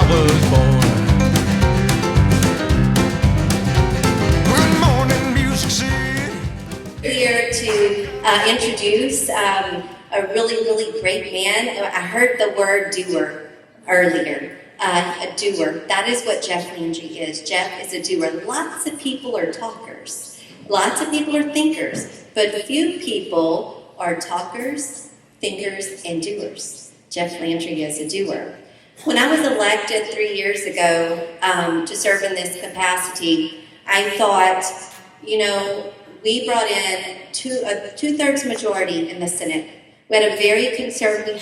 was born. Good morning, Music City. Here to introduce a really great man. I heard the word doer earlier. A doer. That is what Jeff Landry is. Jeff is a doer. Lots of people are talkers. Lots of people are thinkers. But few people are talkers, thinkers, and doers. Jeff Landry is a doer. When I was elected 3 years ago to serve in this capacity, I thought, we brought in a two-thirds majority in the Senate. We have a very conservative,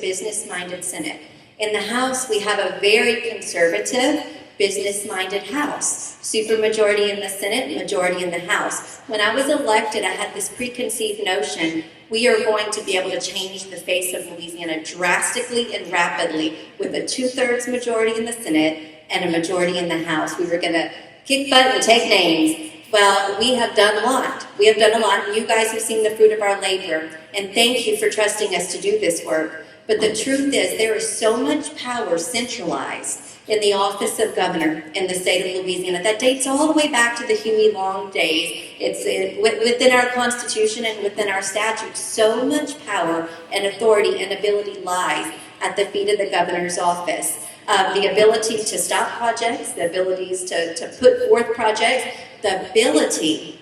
business-minded Senate. In the House, we have a very conservative, business-minded House. Supermajority in the Senate, majority in the House. When I was elected, I had this preconceived notion we are going to be able to change the face of Louisiana drastically and rapidly with a two-thirds majority in the Senate and a majority in the House. We were going to kick butt and take names. Well, we have done a lot. We have done a lot. You guys have seen the fruit of our labor, and thank you for trusting us to do this work. But the truth is, there is so much power centralized in the office of governor in the state of Louisiana that dates all the way back to the Huey Long days. It's within our Constitution and within our statutes. So much power and authority and ability lies at the feet of the governor's office. The ability to stop projects, the abilities to put forth projects, the ability,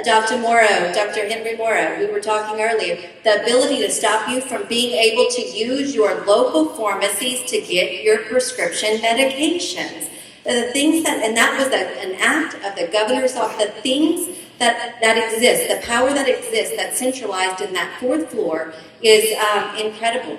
Dr. Henry Morrow, we were talking earlier, the ability to stop you from being able to use your local pharmacies to get your prescription medications. The things and that was an act of the governor's office, the things that exist, the power that exists, that's centralized in that fourth floor is incredible.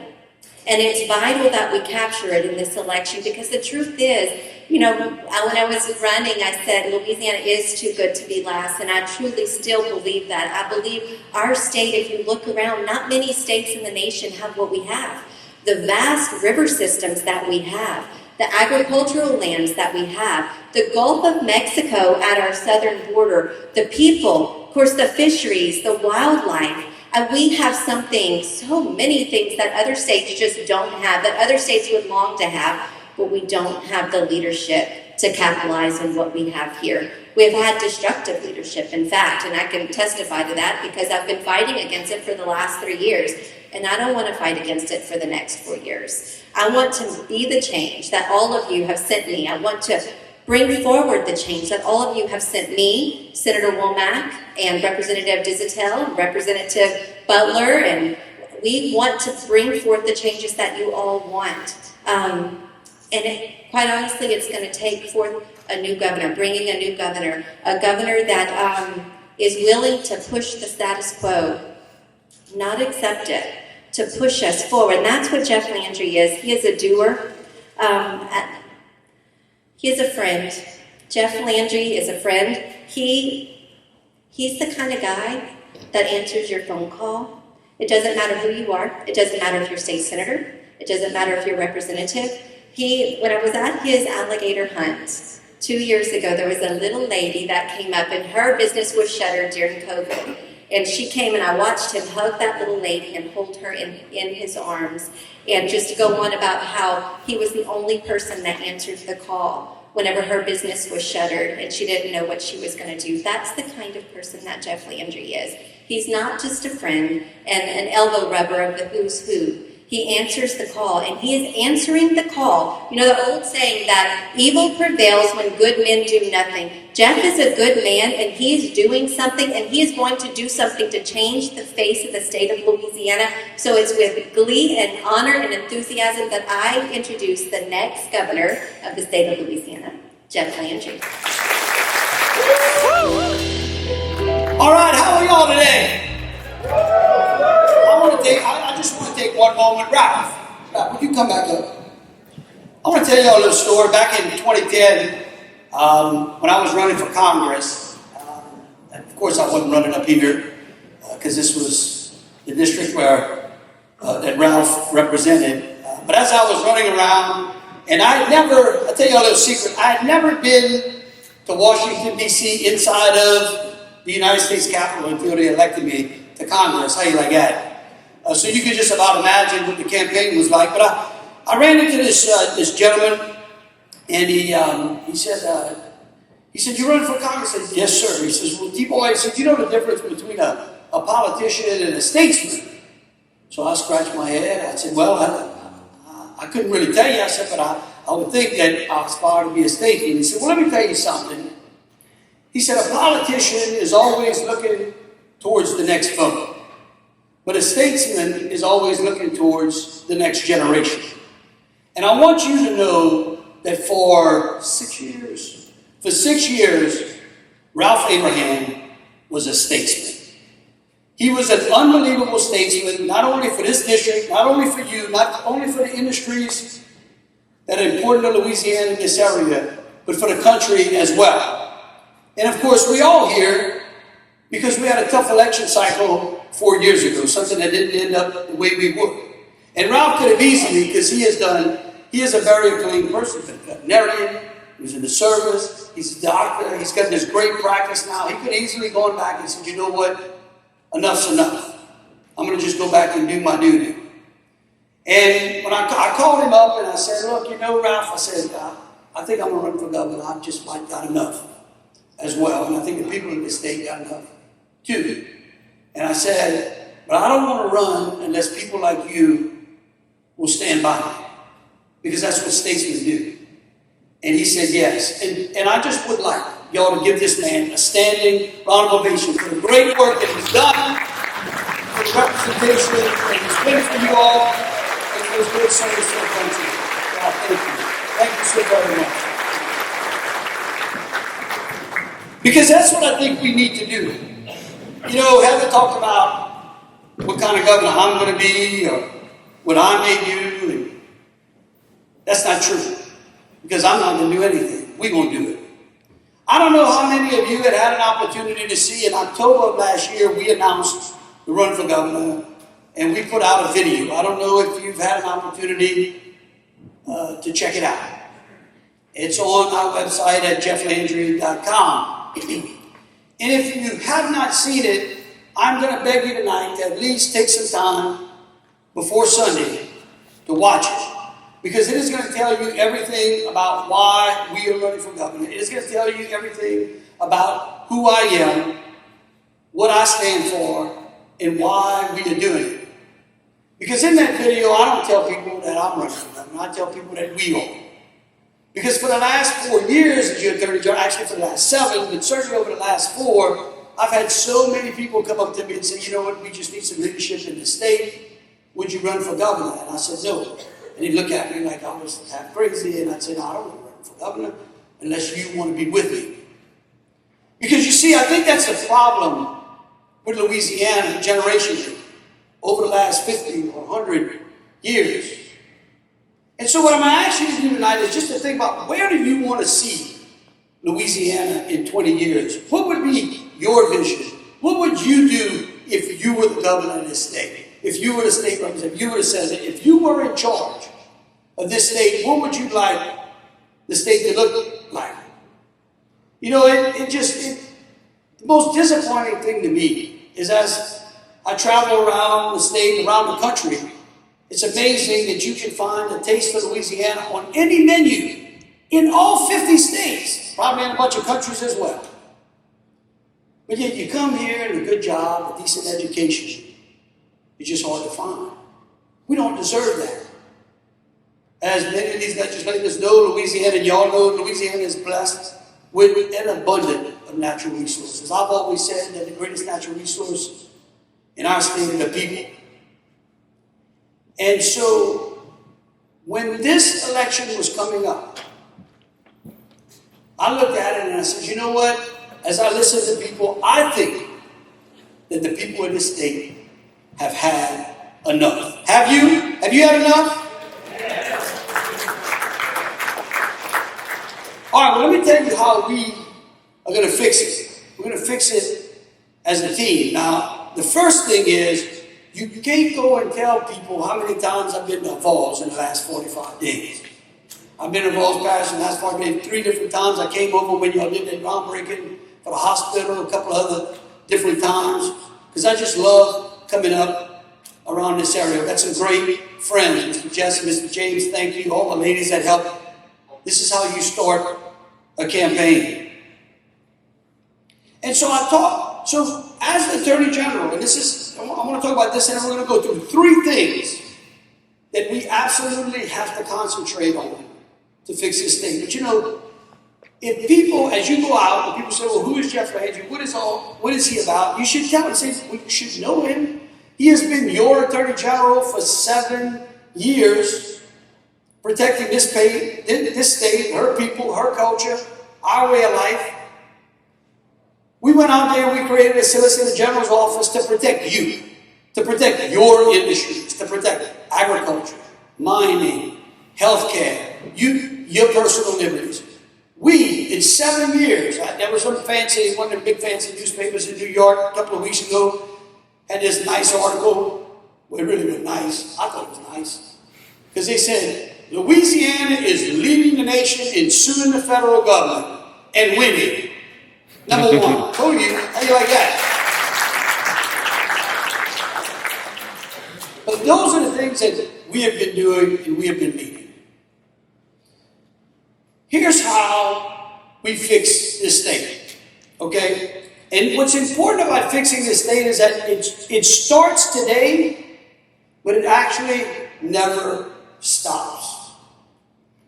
And it's vital that we capture it in this election because the truth is, when I was running, I said Louisiana is too good to be last, and I truly still believe that. I believe our state, if you look around, not many states in the nation have what we have. The vast river systems that we have, the agricultural lands that we have, the Gulf of Mexico at our southern border, the people, of course, the fisheries, the wildlife. We have so many things that other states just don't have, that other states would long to have, but we don't have the leadership to capitalize on what we have here. We've had destructive leadership, in fact, and I can testify to that because I've been fighting against it for the last 3 years, and I don't want to fight against it for the next 4 years. I want to be the change that all of you have sent me. I want to bring forward the change that all of you have sent me, Senator Womack and Representative Dizitel, Representative Butler, and we want to bring forth the changes that you all want. Quite honestly, it's going to take forth a new governor, bringing a new governor, a governor that is willing to push the status quo, not accept it, to push us forward. And that's what Jeff Landry is. He is a doer. He is a friend. Jeff Landry is a friend. He's the kind of guy that answers your phone call. It doesn't matter who you are. It doesn't matter if you're state senator. It doesn't matter if you're representative. When I was at his alligator hunt 2 years ago, there was a little lady that came up and her business was shuttered during COVID. And she came and I watched him hug that little lady and hold her in his arms and just go on about how he was the only person that answered the call whenever her business was shuttered and she didn't know what she was going to do. That's the kind of person that Jeff Landry is. He's not just a friend and an elbow rubber of the who's who. He answers the call, and he is answering the call. The old saying that evil prevails when good men do nothing. Jeff is a good man, and he is doing something, and he is going to do something to change the face of the state of Louisiana. So it's with glee and honor and enthusiasm that I introduce the next governor of the state of Louisiana, Jeff Landry. All right, how are y'all today? I just want to take one moment. Ralph, would you come back up? I want to tell y'all a little story. Back in 2010, when I was running for Congress, of course I wasn't running up here because this was the district that Ralph represented. But as I was running around, and I'll tell you a little secret, I had never been to Washington, D.C., inside of the United States Capitol until they elected me to Congress. How you like that? So you can just about imagine what the campaign was like. But I ran into this gentleman, and he said, "You running for Congress?" I said, "Yes, sir." He says, "Well, T-Boy," I said, "You know the difference between a politician and a statesman?" So I scratched my head. I said, "Well, I couldn't really tell you." I said, "But I would think that I aspire to be a statesman." He said, "Well, let me tell you something." He said, "A politician is always looking towards the next vote, but a statesman is always looking towards the next generation. And I want you to know that for 6 years, Ralph Abraham was a statesman. He was an unbelievable statesman, not only for this district, not only for you, not only for the industries that are important to Louisiana in this area, but for the country as well. And of course, we all here, because we had a tough election cycle 4 years ago, something that didn't end up the way we would. And Ralph could have easily, because he is a very clean person, he's a veterinarian, he was in the service, he's a doctor, he's got this great practice now. He could have easily gone back and said, "You know what? Enough's enough. I'm going to just go back and do my duty." And when I called him up and I said, "Look, you know, Ralph," I said, I think I'm going to run for governor. I've just got enough as well. And I think the people in the state got enough too." And I said, "But I don't want to run unless people like you will stand by me, because that's what statesmen do." And he said yes. And I just would like y'all to give this man a standing round of ovation for the great work that he's done, for the representation that he's been for you all, and for his great service to the country. God, thank you. Thank you so very much. Because that's what I think we need to do. You know, Heather talked about what kind of governor I'm going to be, or what I may do, and that's not true. Because I'm not going to do anything. We're going to do it. I don't know how many of you had an opportunity to see. In October of last year, we announced the run for governor, and we put out a video. I don't know if you've had an opportunity to check it out. It's on our website at jefflandry.com. And if you have not seen it, I'm going to beg you tonight to at least take some time before Sunday to watch it. Because it is going to tell you everything about why we are running for governor. It is going to tell you everything about who I am, what I stand for, and why we are doing it. Because in that video, I don't tell people that I'm running for governor. I tell people that we are. Because for the last 4 years as your attorney general, actually for the last 7, but certainly over the last 4, I've had so many people come up to me and say, "You know what, we just need some leadership in the state. Would you run for governor?" And I said, "No." And he'd look at me like I was half crazy, and I'd say, "No, I don't want to run for governor unless you want to be with me." Because you see, I think that's the problem with Louisiana generationally over the last 50 or 100 years. And so what I'm going to ask you to do tonight is just to think about, where do you want to see Louisiana in 20 years? What would be your vision? What would you do if you were the governor of this state? If you were the state representative, if you were the senator, if you were in charge of this state, what would you like the state to look like? You know, the most disappointing thing to me is, as I travel around the state, around the country, it's amazing that you can find a taste for Louisiana on any menu in all 50 states, probably in a bunch of countries as well. But yet you come here and a good job, a decent education, it's just hard to find. We don't deserve that. As many of these legislators know, Louisiana, and y'all know, Louisiana is blessed with an abundance of natural resources. I've always said that the greatest natural resource in our state are the people. And so, when this election was coming up, I looked at it and I said, you know what? As I listen to people, I think that the people in this state have had enough. Have you? Have you had enough? All right, well, let me tell you how we are going to fix it. We're going to fix it as a team. Now, the first thing is, you can't go and tell people how many times I've been to Falls in the last 45 days. I've been to Falls Parish in the last 45 days 3 different times. I came over when y'all did that groundbreaking for the hospital, a couple of other different times, because I just love coming up around this area. We've got some great friends, Mr. Jesse, Mr. James, thank you, all the ladies that helped. This is how you start a campaign. And so as the Attorney General, and I want to talk about this, and we're going to go through 3 things that we absolutely have to concentrate on to fix this thing. But you know, if people, as you go out, and people say, well, who is Jeff Landry? What is he about? You should tell and say, well, you should know him. He has been your Attorney General for 7 years, protecting this state, her people, her culture, our way of life. We went out there, we created a Solicitor General's office to protect you, to protect your industries, to protect agriculture, mining, healthcare, your personal liberties. We, in 7 years, there was one of the big fancy newspapers in New York a couple of weeks ago, had this nice article. Well, it really was nice. I thought it was nice. Because they said, Louisiana is leading the nation in suing the federal government and winning. Number 1. Told you. How you like that? But those are the things that we have been doing and we have been meeting. Here's how we fix this state. Okay? And what's important about fixing this state is that it starts today, but it actually never stops.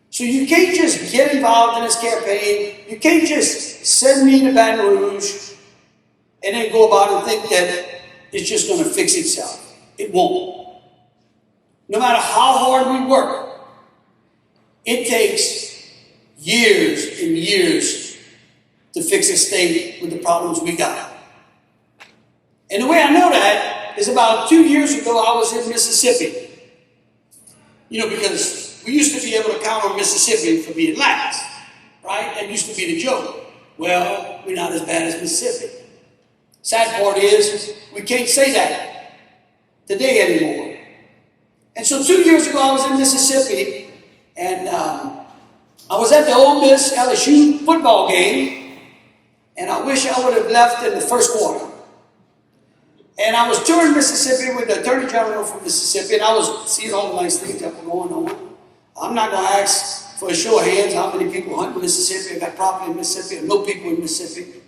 So you can't just get involved in this campaign. You can't just send me to Baton Rouge and then go about and think that it's just going to fix itself. It won't. No matter how hard we work, it takes years and years to fix a state with the problems we got. And the way I know that is about 2 years ago, I was in Mississippi. You know, because we used to be able to count on Mississippi for being last, right? That used to be the joke. Well, we're not as bad as Mississippi. Sad part is, we can't say that today anymore. And so 2 years ago, I was in Mississippi, and I was at the Ole Miss LSU football game, and I wish I would have left in the first quarter. And I was touring Mississippi with the Attorney General from Mississippi, and I was seeing all the nice things that were going on. I'm not going to ask for a show of hands how many people hunt in Mississippi, got property in Mississippi, and no people in Mississippi,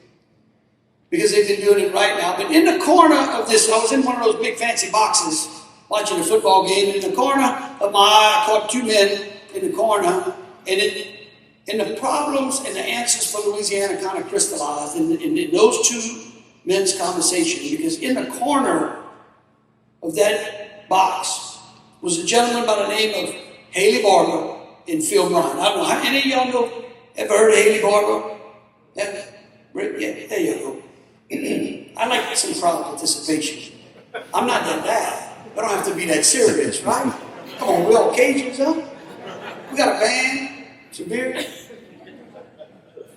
because they've been doing it right now. But in the corner of this, I was in one of those big fancy boxes watching a football game, and in the corner of my eye, I caught 2 men in the corner, and the problems and the answers for Louisiana kind of crystallized in those 2 men's conversation, because in the corner of that box was a gentleman by the name of Haley Barber and Phil Bryan. I don't know, how any of y'all know, ever heard of Haley Barber? Yeah, there you go. I like some crowd participation. I'm not that bad. I don't have to be that serious, right? Come on, we're all Cajuns, huh? We got a band, some beer.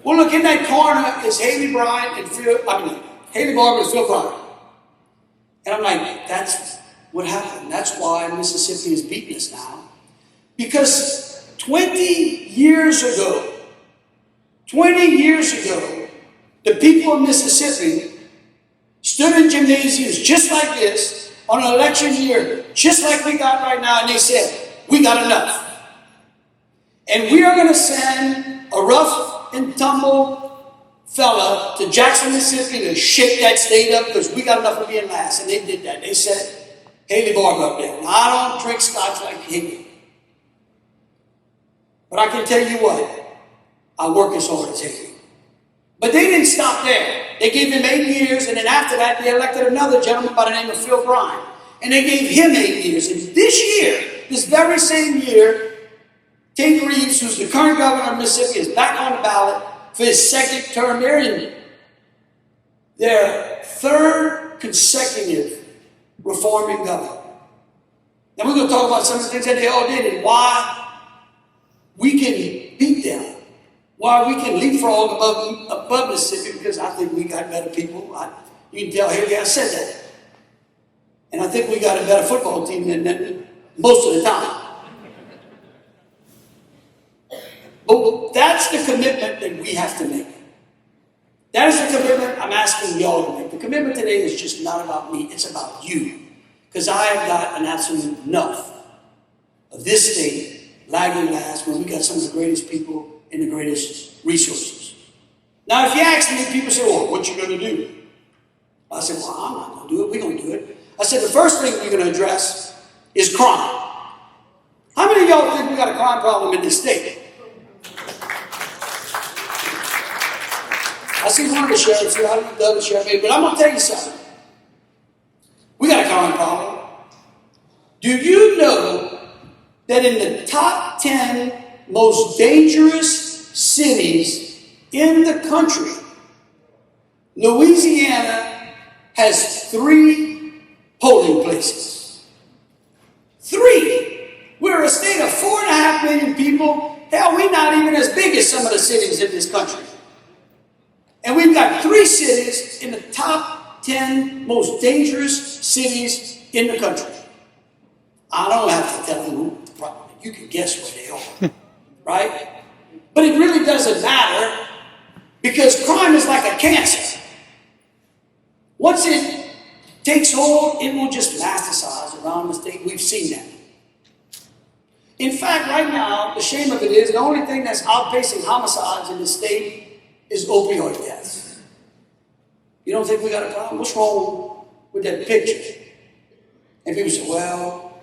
Well, look, in that corner is Haley Barber and Phil Bryan. And I'm like, that's what happened. That's why Mississippi is beating us now. Because 20 years ago, the people of Mississippi stood in gymnasiums just like this on an election year, just like we got right now, and they said, we got enough. And we are going to send a rough and tumble fella to Jackson, Mississippi to shake that state up because we got enough of being last. And they did that. They said, Haley Barber up there. Now, I don't drink scotch like Haley. But I can tell you what, I work as hard as Haley. But they didn't stop there. They gave him 8 years, and then after that, they elected another gentleman by the name of Phil Bryan. And they gave him 8 years. And this very same year, Tate Reeves, who's the current governor of Mississippi, is back on the ballot for his second term. They're in their 3rd consecutive reforming governor. Now we're going to talk about some of the things that they all did and why we can beat them. Why we can leapfrog above Mississippi, because I think we got better people. You can tell here, I said that. And I think we got a better football team than them most of the time. But that's the commitment that we have to make. That is the commitment I'm asking y'all to make. The commitment today is just not about me, it's about you. because I have got an absolute enough of this state lagging last when we got some of the greatest people and the greatest resources. Now, if you ask me, people say, well, what you going to do? I said, well, I'm not going to do it. We're going to do it. I said, the first thing we're going to address is crime. How many of y'all think we got a crime problem in this state? I see one of the sheriffs here, I don't know the other sheriff, but I'm going to tell you something. We got a crime problem. Do you know that in the top 10 most dangerous cities in the country, Louisiana has 3 polling places? 3. We're a state of 4.5 million people. Hell, we're not even as big as some of the cities in this country. And we've got 3 cities in the top 10 most dangerous cities in the country. I don't have to tell you, you can guess where they are, right? But it really doesn't matter because crime is like a cancer. Once it takes hold, it will just metastasize around the state. We've seen that. In fact, right now, the shame of it is the only thing that's outpacing homicides in the state is opioid deaths. You don't think we got a problem? What's wrong with that picture? And people say, well,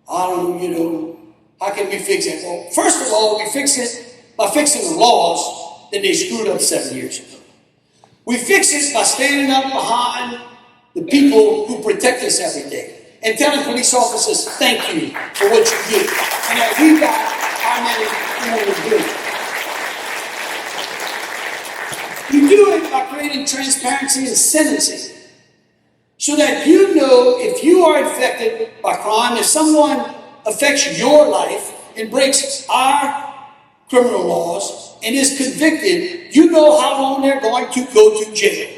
I don't know, how can we fix it? Well, first of all, we fix it by fixing the laws that they screwed up 7 years ago. We fix it by standing up behind the people who protect us every day and telling police officers, thank you for what you do. And that we got our men and women to do. You do it by creating transparency in sentencing so that you know if you are infected by crime, if someone affects your life and breaks our criminal laws and is convicted, you know how long they're going to go to jail.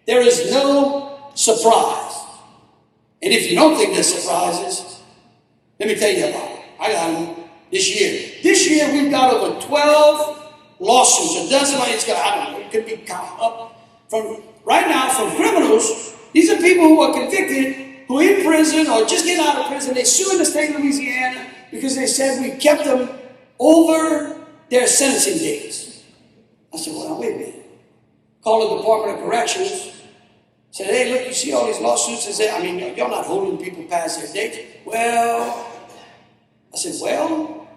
There is no surprise. And if you don't think there's surprises, let me tell you about it. I got them this year. This year we've got over 12 lawsuits. A dozen like it's got, I don't know, it could be up from right now from criminals. These are people who are convicted, who are in prison or just get out of prison. They sue in the state of Louisiana because they said we kept them over their sentencing dates. I said, well, wait a minute. Call the Department of Corrections. Said, hey, look, you see all these lawsuits? I said, y'all not holding people past their dates. Well, I said, well,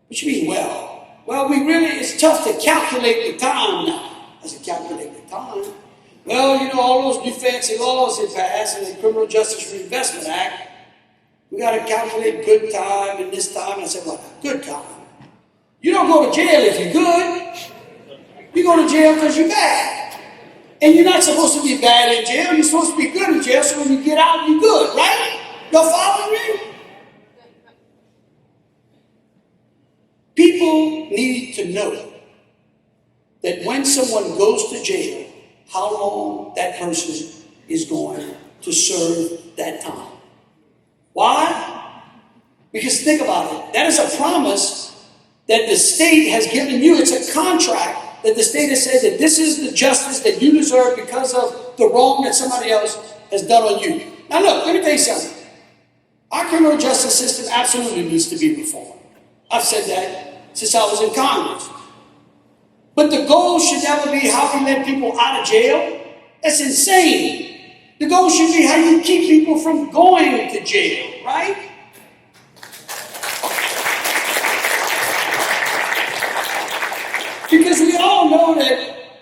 what you mean, well? Well, it's tough to calculate the time now. I said, calculate the time? Well, all those new fancy laws they passed in the Criminal Justice Reinvestment Act, we got to calculate good time and this time. I said, well, good time. You don't go to jail if you're good. You go to jail because you're bad. And you're not supposed to be bad in jail. You're supposed to be good in jail, so when you get out, you're good, right? Y'all following me? People need to know that when someone goes to jail, how long that person is going to serve that time. Why? Because think about it. That is a promise that the state has given you. It's a contract that the state has said that this is the justice that you deserve because of the wrong that somebody else has done on you. Now look, let me tell you something. Our criminal justice system absolutely needs to be reformed. I've said that since I was in Congress. But the goal should never be how we let people out of jail. That's insane. The goal should be how you keep people from going to jail, right? Because we all know that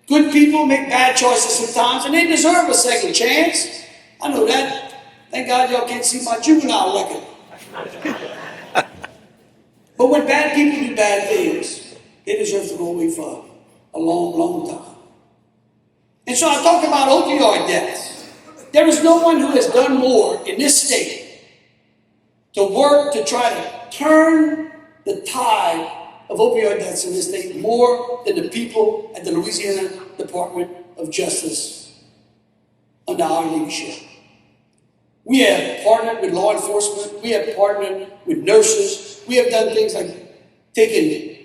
good people make bad choices sometimes and they deserve a second chance. I know that. Thank God y'all can't see my juvenile record. But when bad people do bad things, they deserve to go away for a long, long time. And so I talk about opioid deaths. There is no one who has done more in this state to work to try to turn the tide of opioid deaths in this state more than the people at the Louisiana Department of Justice under our leadership. We have partnered with law enforcement. We have partnered with nurses. We have done things like taking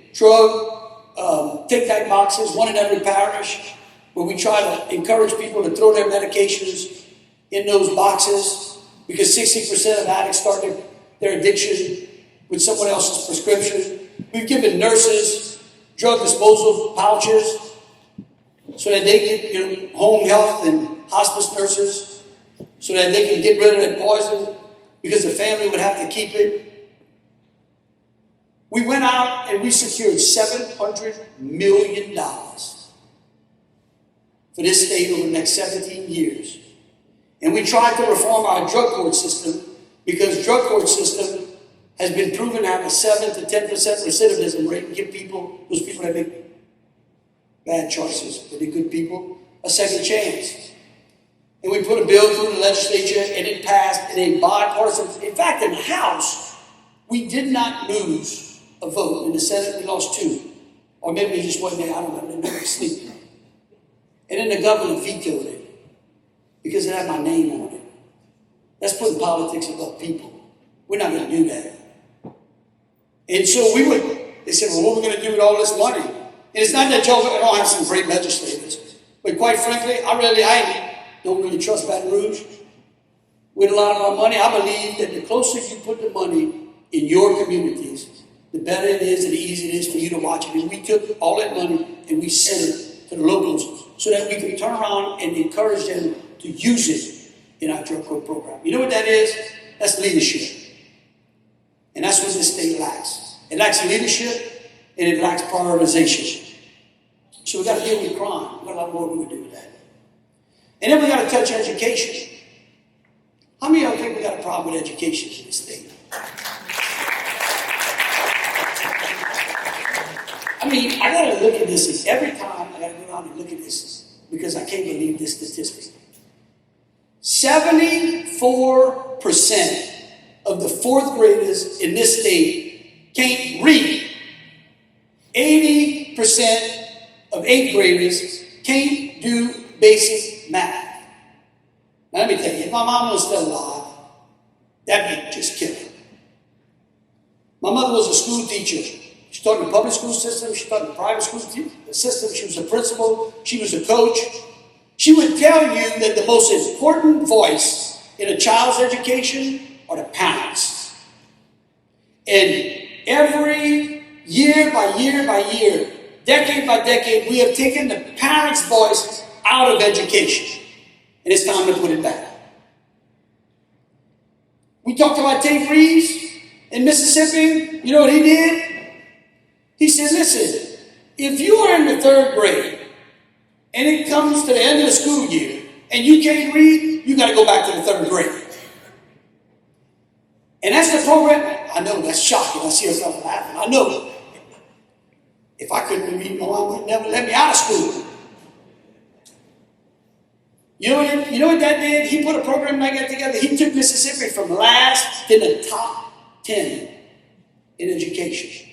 take-back boxes, one in every parish, where we try to encourage people to throw their medications in those boxes. because 60% of addicts start their addiction with someone else's prescription. We've given nurses drug disposal pouches so that they get home health and hospice nurses so that they can get rid of that poison because the family would have to keep it. We went out and we secured $700 million for this state over the next 17 years. And we tried to reform our drug court system because drug court system has been proven to have a 7 to 10% recidivism rate and give those people that make bad choices, but the good people, a second chance. And we put a bill through the legislature and it passed in a bipartisan. In fact, in the House, we did not lose a vote. In the Senate, we lost 2. Or maybe it just wasn't there, I don't know, they never sleep. And then the governor vetoed it because it had my name on it. That's putting politics above people. We're not going to do that. And so they said, well, what are we going to do with all this money? And it's not that y'all don't have some great legislators. But quite frankly, I don't really trust Baton Rouge. With a lot of our money, I believe that the closer you put the money in your communities, the better it is and the easier it is for you to watch it. And we took all that money and we sent it to the locals so that we can turn around and encourage them to use it in our drug court program. You know what that is? That's leadership. And that's what this state lacks. It lacks leadership and it lacks prioritization. So we got to deal with crime. We've got a lot more we can do with that. And then we got to touch education. How many of y'all think we got a problem with education in this state? I mean, I got to look at this every time I got to go down and look at this because I can't believe this statistic. 74% of the 4th graders in this state can't read. 80% of 8th graders can't do basic math. Now let me tell you, if my mom was still alive, that would just kill her. My mother was a school teacher. She taught in the public school system, she taught in the private school system, she was a principal, she was a coach. She would tell you that the most important voice in a child's education are the parents. And every year by year by year, decade by decade, we have taken the parents' voice out of education. And it's time to put it back. We talked about Tate Reeves in Mississippi. You know what he did? He said, listen, if you are in the 3rd grade and it comes to the end of the school year and you can't read, you got to go back to the 3rd grade. And that's the program. I know that's shocking. I see yourself laughing. I know. If I couldn't read, my mom would never let me out of school. You know what that did? He put a program like that together. He took Mississippi from last to the top 10 in education.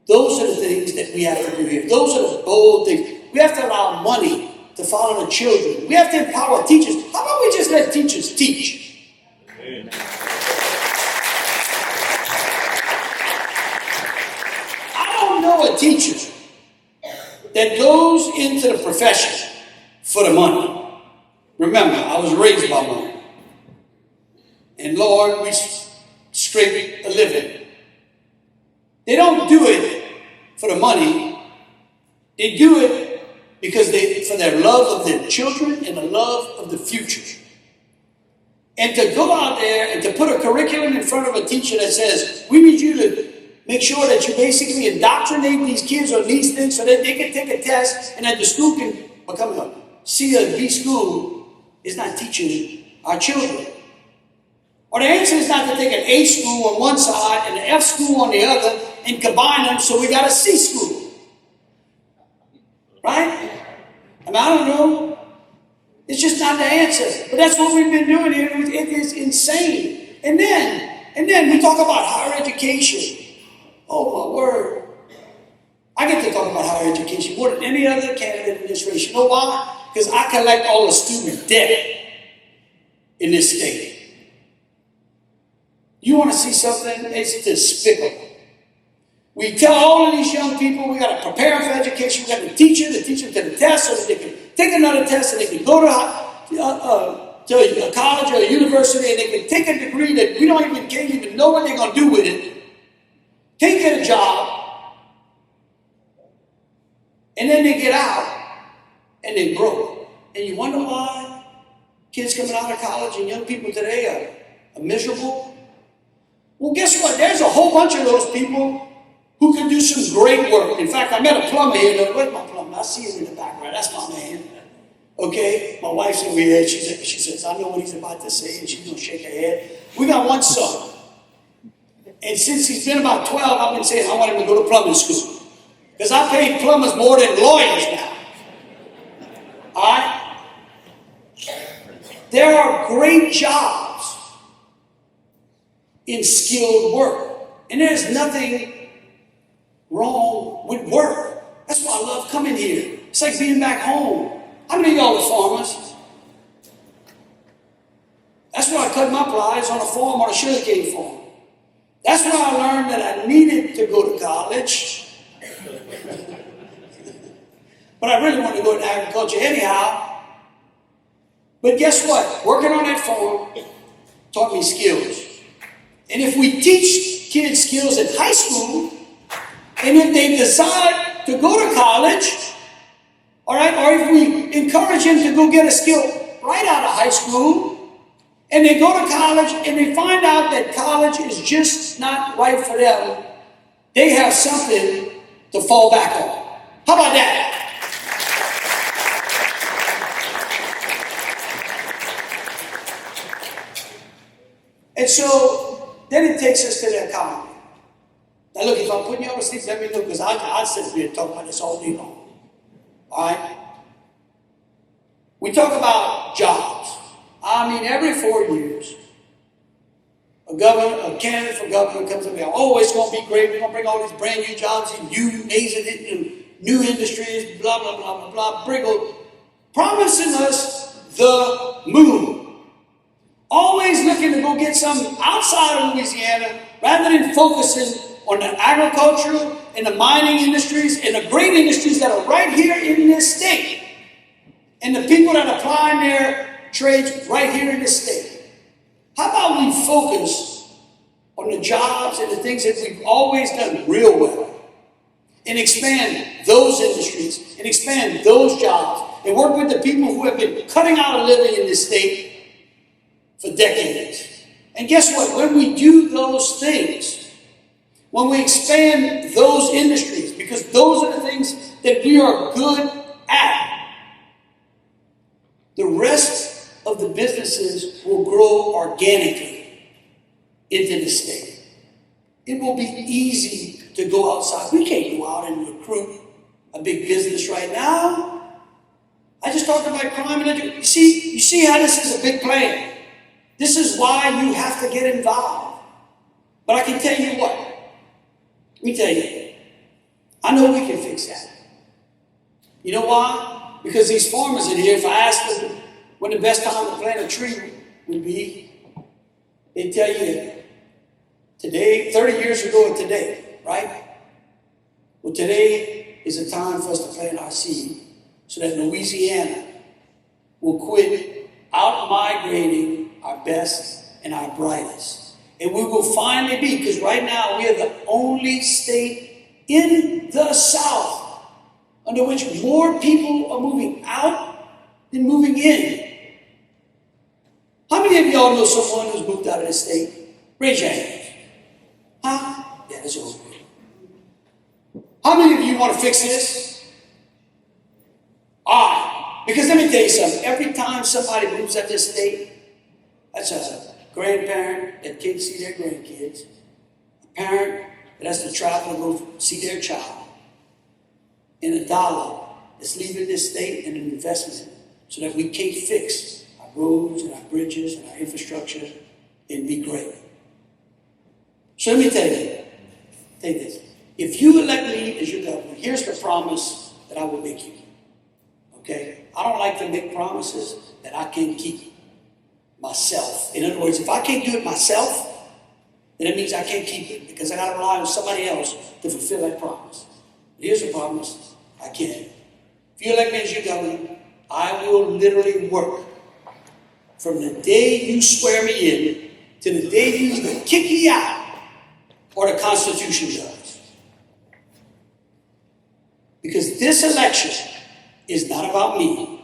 Those are the things that we have to do here. Those are the bold things. We have to allow money to follow the children. We have to empower teachers. How about we just let teachers teach? Amen. I don't know a teacher that goes into the profession for the money. Remember, I was raised by money. And Lord, we scrape a living. They don't do it for the money. They do it because for their love of their children and the love of the future. And to go out there and to put a curriculum in front of a teacher that says, we need you to make sure that you basically indoctrinate these kids on these things so that they can take a test and that the school can become a C or B school, is not teaching our children. Or the answer is not to take an A school on one side and an F school on the other and combine them so we got a C school. Right? I mean, I don't know. It's just not the answer. But that's what we've been doing here. It is insane. And then we talk about higher education. Oh, my word. I get to talk about higher education more than any other candidate in this race. You know why? Because I collect all the student debt in this state. You want to see something? It's despicable. We tell all of these young people we got to prepare them for education. We got to teach them to the test so that they can take another test and they can go to to a college or a university and they can take a degree that we can't even know what they're going to do with it, can't get a job, and then they get out and they broke. And you wonder why kids coming out of college and young people today are miserable? Well, guess what? There's a whole bunch of those people who can do some great work. In fact, I met a plumber here. Where's my plumber? I see him in the background. That's my man. Okay? My wife's over here. She says, I know what he's about to say, and she's going to shake her head. We got one son. And since he's been about 12, I've been saying I want him to go to plumbing school. Because I pay plumbers more than lawyers now. All right? There are great jobs in skilled work. And there's nothing wrong with work. That's why I love coming here. It's like being back home. How many of y'all are farmers? That's where I cut my plies, on a farm, on a sugarcane farm. That's where I learned that I needed to go to college. But I really wanted to go into agriculture anyhow. But guess what? Working on that farm taught me skills. And if we teach kids skills in high school, and if they decide to go to college, all right, or if we encourage them to go get a skill right out of high school, and they go to college and they find out that college is just not right for them, they have something to fall back on. How about that? And so then it takes us to the economy. Now look, if I'm putting you on the sleep, let me look, because I sit here and talk about this all day long. All right? We talk about jobs. I mean, every 4 years, a candidate for governor comes up and goes, oh, it's going to be great. We're going to bring all these brand new jobs in new industries, blah, blah, blah, blah, blah, promising us the moon. Always looking to go get something outside of Louisiana rather than focusing on the agriculture and the mining industries and the great industries that are right here in this state. And the people that are applying their trades right here in this state. How about we focus on the jobs and the things that we've always done real well and expand those industries and expand those jobs and work with the people who have been cutting out a living in this state for decades. And guess what? When we do those things, when we expand those industries, because those are the things that we are good at, the rest of the businesses will grow organically into the state. It will be easy to go outside. We can't go out and recruit a big business right now. I just talked about crime and education. You see how this is a big plan. This is why you have to get involved. But I can tell you what. Let me tell you. I know we can fix that. You know why? Because these farmers in here, if I ask them when the best time to plant a tree would be, they tell you today, 30 years ago or today, right? Well, today is a time for us to plant our seed so that Louisiana will quit out-migrating our best and our brightest. And we will finally be, because right now we are the only state in the South under which more people are moving out than moving in. How many of y'all know someone who's moved out of the state? Raise your hands. Huh? Yeah, that's over. How many of you want to fix this? All right. Because let me tell you something. Every time somebody moves out of this state, that's a grandparent that can't see their grandkids, a parent that has to travel and go see their child, and a dollar that's leaving this state and an investment so that we can fix our roads and our bridges and our infrastructure and be great. So let me tell you, take this. If you elect me as your governor, here's the promise that I will make you. Okay? I don't like to make promises that I can't keep myself. In other words, if I can't do it myself, then it means I can't keep it because I got to rely on somebody else to fulfill that promise. But here's the promise. I can. If you elect me as your governor, I will literally work from the day you swear me in to the day you either kick me out or the Constitution does. Because this election is not about me.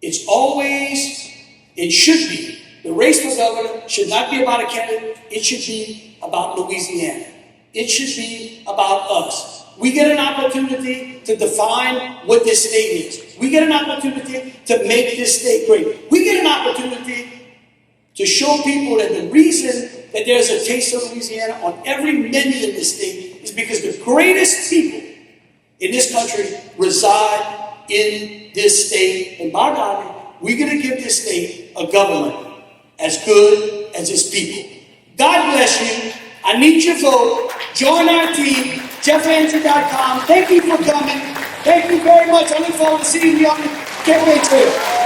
It's always, it should be, the race for governor should not be about a candidate. It should be about Louisiana. It should be about us. We get an opportunity to define what this state is. We get an opportunity to make this state great. We get an opportunity to show people that the reason that there's a taste of Louisiana on every menu in this state is because the greatest people in this country reside in this state. And by God, we're going to give this state a government as good as its people. God bless you. I need your vote. Join our team, jeffandrew.com. Thank you for coming. Thank you very much. I look forward to seeing you on the campaign trail.